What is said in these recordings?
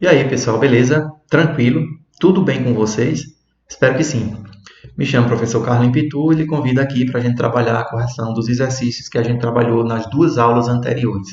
E aí, pessoal, beleza? Tranquilo? Tudo bem com vocês? Espero que sim. Me chamo professor Carlos Pitu e lhe convido aqui para a gente trabalhar a correção dos exercícios que a gente trabalhou nas duas aulas anteriores.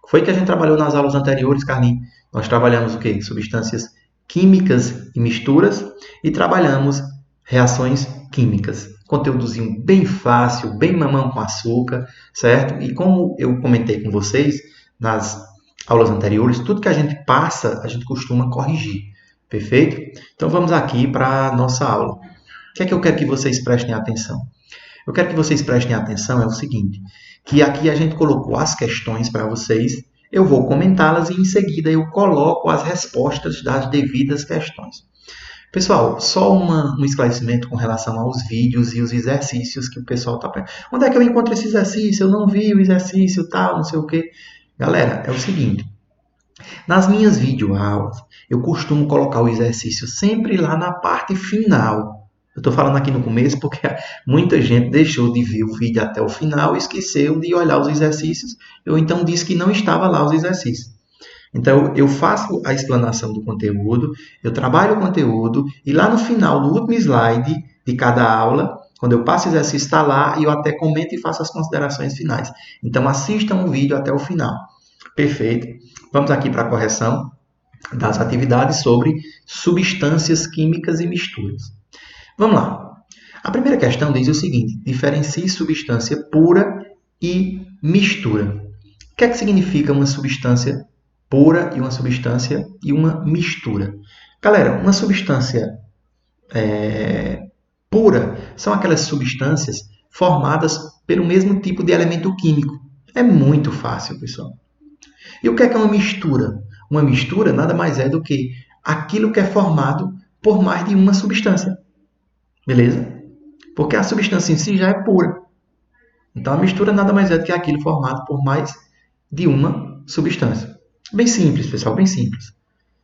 Foi que a gente trabalhou nas aulas anteriores, Carlinhos? Nós trabalhamos o quê? Substâncias químicas e misturas e trabalhamos reações químicas. Conteúdozinho bem fácil, bem mamão com açúcar, certo? E como eu comentei com vocês nas aulas anteriores, tudo que a gente passa, a gente costuma corrigir. Perfeito? Então vamos aqui para a nossa aula. O que é que eu quero que vocês prestem atenção? Eu quero que vocês prestem atenção é o seguinte, que aqui a gente colocou as questões para vocês, eu vou comentá-las e em seguida eu coloco as respostas das devidas questões. Pessoal, só um esclarecimento com relação aos vídeos e os exercícios que o pessoal está perguntando. Onde é que eu encontro esse exercício? Eu não vi o exercício, tal, não sei o quê. Galera, é o seguinte, nas minhas videoaulas, eu costumo colocar o exercício sempre lá na parte final. Eu estou falando aqui no começo porque muita gente deixou de ver o vídeo até o final e esqueceu de olhar os exercícios, ou então disse que não estava lá os exercícios. Então, eu faço a explanação do conteúdo, eu trabalho o conteúdo, e lá no final, no último slide de cada aula, quando eu passo o exercício, está lá e eu até comento e faço as considerações finais. Então, assistam o vídeo até o final. Perfeito. Vamos aqui para a correção das atividades sobre substâncias químicas e misturas. Vamos lá. A primeira questão diz o seguinte: diferencie substância pura e mistura. O que é que significa uma substância pura e uma substância e uma mistura? Galera, uma substância pura são aquelas substâncias formadas pelo mesmo tipo de elemento químico. É muito fácil, pessoal. E o que é uma mistura? Uma mistura nada mais é do que aquilo que é formado por mais de uma substância. Beleza? Porque a substância em si já é pura. Então a mistura nada mais é do que aquilo formado por mais de uma substância. Bem simples, pessoal, bem simples.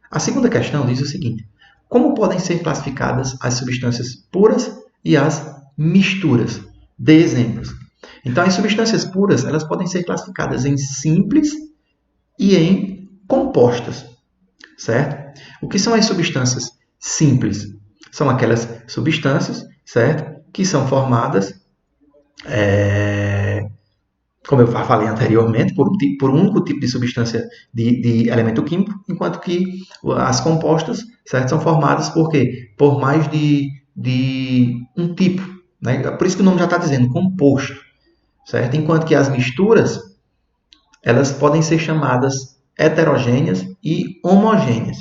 A segunda questão diz o seguinte: como podem ser classificadas as substâncias puras e as misturas? Dê exemplos. Então as substâncias puras, elas podem ser classificadas em simples e em compostas, certo? O que são as substâncias simples? São aquelas substâncias, certo? Que são formadas, como eu falei anteriormente, por um único tipo de substância de elemento químico, enquanto que as compostas, certo? São formadas por quê? Por mais de um tipo, né? Por isso que o nome já está dizendo composto, certo? Enquanto que as misturas, elas podem ser chamadas heterogêneas e homogêneas.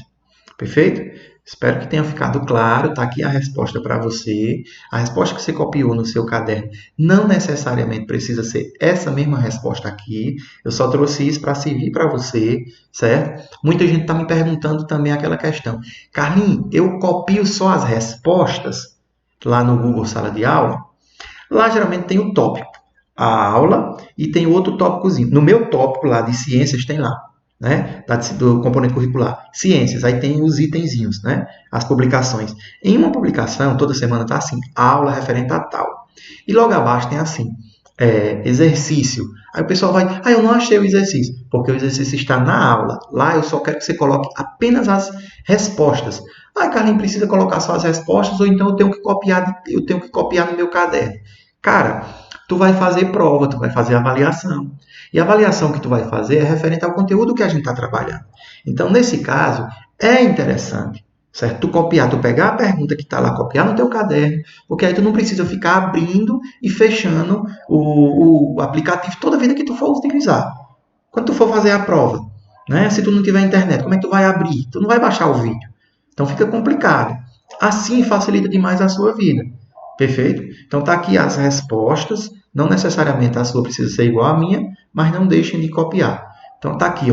Perfeito? Espero que tenha ficado claro. Está aqui a resposta para você. A resposta que você copiou no seu caderno não necessariamente precisa ser essa mesma resposta aqui. Eu só trouxe isso para servir para você, certo? Muita gente está me perguntando também aquela questão. Carlinhos, eu copio só as respostas lá no Google Sala de Aula? Lá geralmente tem o tópico, a aula, e tem outro tópicozinho. No meu tópico lá de ciências tem lá, né? Do componente curricular. Ciências, aí tem os itenzinhos, né? As publicações. Em uma publicação, toda semana está assim, aula referente a tal. E logo abaixo tem assim, exercício. Aí o pessoal vai, eu não achei o exercício, porque o exercício está na aula. Lá eu só quero que você coloque apenas as respostas. Carlinhos, precisa colocar só as respostas, ou então eu tenho que copiar no meu caderno. Cara, tu vai fazer prova, tu vai fazer avaliação. E a avaliação que tu vai fazer é referente ao conteúdo que a gente está trabalhando. Então, nesse caso, é interessante, certo? Tu copiar, tu pegar a pergunta que está lá, copiar no teu caderno, porque aí tu não precisa ficar abrindo e fechando o aplicativo toda vida que tu for utilizar. Quando tu for fazer a prova, né? Se tu não tiver internet, como é que tu vai abrir? Tu não vai baixar o vídeo. Então, fica complicado. Assim, facilita demais a sua vida. Perfeito? Então, está aqui as respostas. Não necessariamente a sua precisa ser igual à minha, mas não deixem de copiar. Então, está aqui.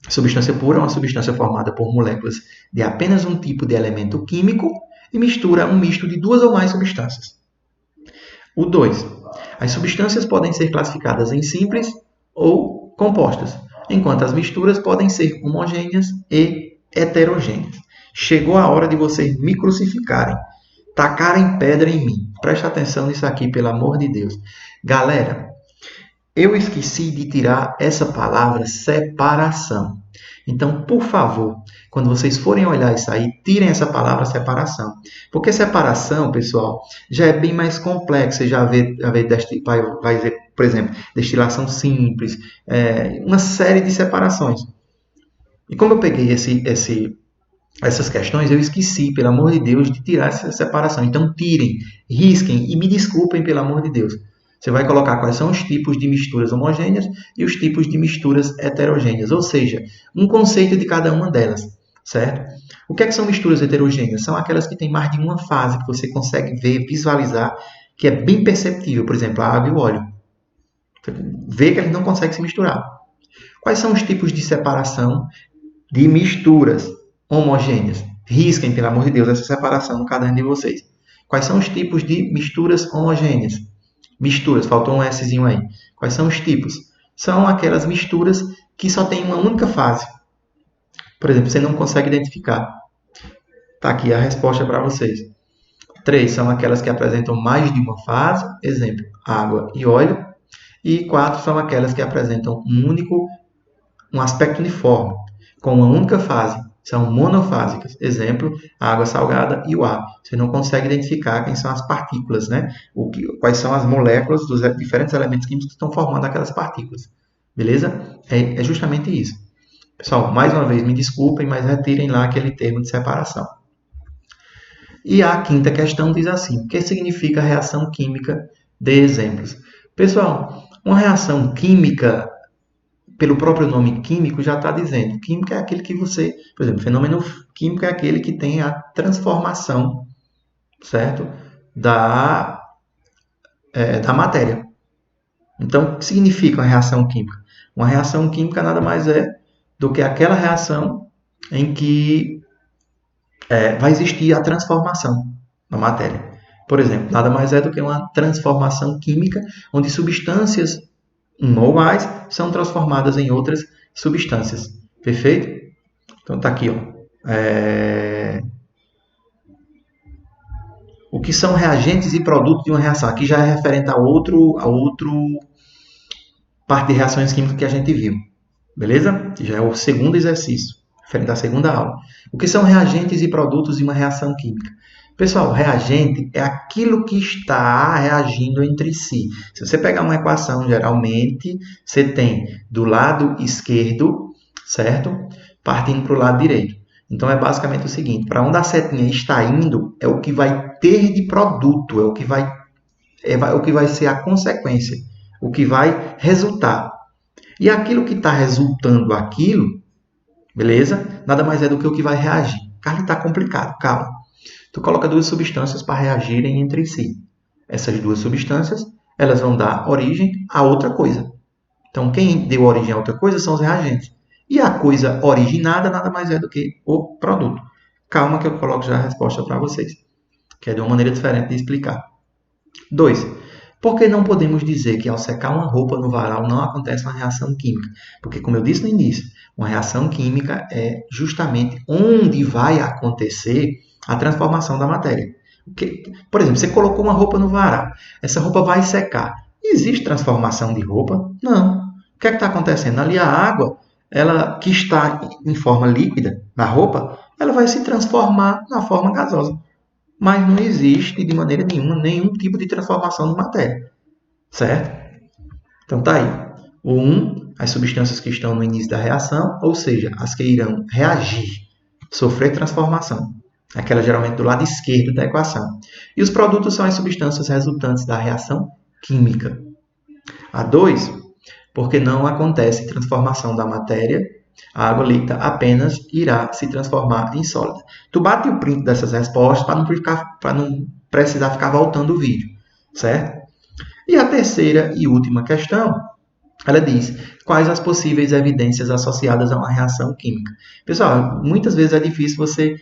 Substância pura é uma substância formada por moléculas de apenas um tipo de elemento químico e mistura um misto de duas ou mais substâncias. O 2. As substâncias podem ser classificadas em simples ou compostas, enquanto as misturas podem ser homogêneas e heterogêneas. Chegou a hora de vocês me crucificarem. Tacarem pedra em mim. Presta atenção nisso aqui, pelo amor de Deus. Galera, eu esqueci de tirar essa palavra separação. Então, por favor, quando vocês forem olhar isso aí, tirem essa palavra separação. Porque separação, pessoal, já é bem mais complexo. Você já vai ver, por exemplo, destilação simples, uma série de separações. E como eu peguei essas questões, eu esqueci, pelo amor de Deus, de tirar essa separação. Então, tirem, risquem e me desculpem, pelo amor de Deus. Você vai colocar quais são os tipos de misturas homogêneas e os tipos de misturas heterogêneas, ou seja, um conceito de cada uma delas, certo? O que são misturas heterogêneas? São aquelas que têm mais de uma fase, que você consegue ver, visualizar, que é bem perceptível. Por exemplo, a água e o óleo. Você vê que eles não conseguem se misturar. Quais são os tipos de separação de misturas homogêneas? Risquem, pelo amor de Deus, essa separação no caderno de vocês. Quais são os tipos de misturas homogêneas? Misturas, faltou um Szinho aí. Quais são os tipos? São aquelas misturas que só tem uma única fase. Por exemplo, você não consegue identificar. Está aqui a resposta para vocês. 3 são aquelas que apresentam mais de uma fase, exemplo, água e óleo. E 4 são aquelas que apresentam um aspecto uniforme, com uma única fase. São monofásicas. Exemplo, a água salgada e o ar. Você não consegue identificar quem são as partículas, né? Quais são as moléculas dos diferentes elementos químicos que estão formando aquelas partículas. Beleza? É justamente isso. Pessoal, mais uma vez, me desculpem, mas retirem lá aquele termo de separação. E a quinta questão diz assim: o que significa reação química? Dê exemplos. Pessoal, uma reação química, pelo próprio nome químico, já está dizendo. Química é aquele que você... Por exemplo, fenômeno químico é aquele que tem a transformação, certo? Da matéria. Então, o que significa uma reação química? Uma reação química nada mais é do que aquela reação em que vai existir a transformação da matéria. Por exemplo, nada mais é do que uma transformação química onde substâncias, uma ou mais, são transformadas em outras substâncias. Perfeito? Então está aqui, ó. O que são reagentes e produtos de uma reação? Aqui já é referente a outro parte de reações químicas que a gente viu. Beleza? Já é o segundo exercício, referente à segunda aula. O que são reagentes e produtos de uma reação química? Pessoal, reagente é aquilo que está reagindo entre si. Se você pegar uma equação, geralmente, você tem do lado esquerdo, certo? Partindo para o lado direito. Então, é basicamente o seguinte: para onde a setinha está indo, é o que vai ter de produto, é o que vai ser a consequência, o que vai resultar. E aquilo que está resultando aquilo, beleza? Nada mais é do que o que vai reagir. Carlos, está complicado, calma. Tu coloca duas substâncias para reagirem entre si. Essas duas substâncias, elas vão dar origem a outra coisa. Então, quem deu origem a outra coisa são os reagentes. E a coisa originada nada mais é do que o produto. Calma que eu coloco já a resposta para vocês, que é de uma maneira diferente de explicar. 2. Por que não podemos dizer que ao secar uma roupa no varal não acontece uma reação química? Porque, como eu disse no início, uma reação química é justamente onde vai acontecer a transformação da matéria. Por exemplo, você colocou uma roupa no varal, essa roupa vai secar. Existe transformação de roupa? Não. O que é que está acontecendo? Ali a água, ela que está em forma líquida na roupa, ela vai se transformar na forma gasosa. Mas não existe de maneira nenhuma nenhum tipo de transformação de matéria. Certo? Então tá aí. O 1, as substâncias que estão no início da reação, ou seja, as que irão reagir, sofrer transformação. Aquela geralmente do lado esquerdo da equação. E os produtos são as substâncias resultantes da reação química. A 2, porque não acontece transformação da matéria, a água líquida apenas irá se transformar em sólida. Tu bate o print dessas respostas para não precisar ficar voltando o vídeo, certo? E a terceira e última questão, ela diz: quais as possíveis evidências associadas a uma reação química? Pessoal, muitas vezes é difícil você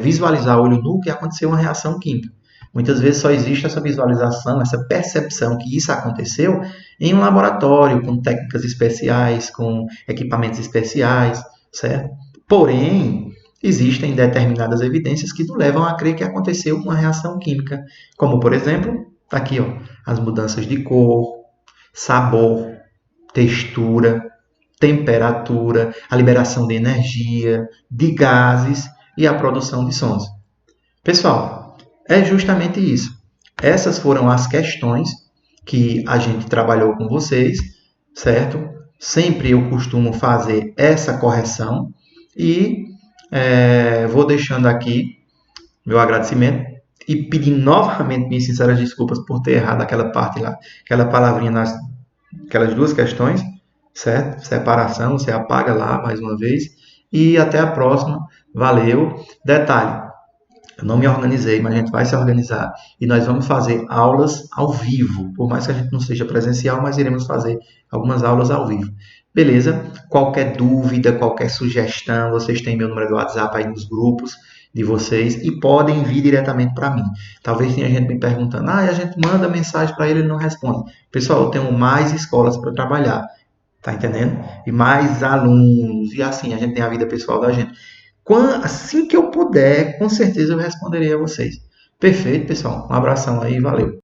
visualizar a olho nu que aconteceu uma reação química. Muitas vezes só existe essa visualização, essa percepção que isso aconteceu em um laboratório, com técnicas especiais, com equipamentos especiais, certo? Porém, existem determinadas evidências que nos levam a crer que aconteceu uma reação química, como, por exemplo, está aqui, ó, as mudanças de cor, sabor, textura, temperatura, a liberação de energia, de gases e a produção de sons. Pessoal, é justamente isso. Essas foram as questões que a gente trabalhou com vocês, certo? Sempre eu costumo fazer essa correção e vou deixando aqui meu agradecimento e pedir novamente minhas sinceras desculpas por ter errado aquela parte lá, aquela palavrinha nas aquelas duas questões, certo? Separação, você apaga lá mais uma vez e até a próxima. Valeu. Detalhe, eu não me organizei, mas a gente vai se organizar e nós vamos fazer aulas ao vivo. Por mais que a gente não seja presencial, mas iremos fazer algumas aulas ao vivo. Beleza? Qualquer dúvida, qualquer sugestão, vocês têm meu número do WhatsApp aí nos grupos de vocês e podem vir diretamente para mim. Talvez tenha gente me perguntando, a gente manda mensagem para ele e ele não responde. Pessoal, eu tenho mais escolas para trabalhar, tá entendendo? E mais alunos, e assim, a gente tem a vida pessoal da gente. Assim que eu puder, com certeza eu responderei a vocês. Perfeito, pessoal. Um abração aí, valeu.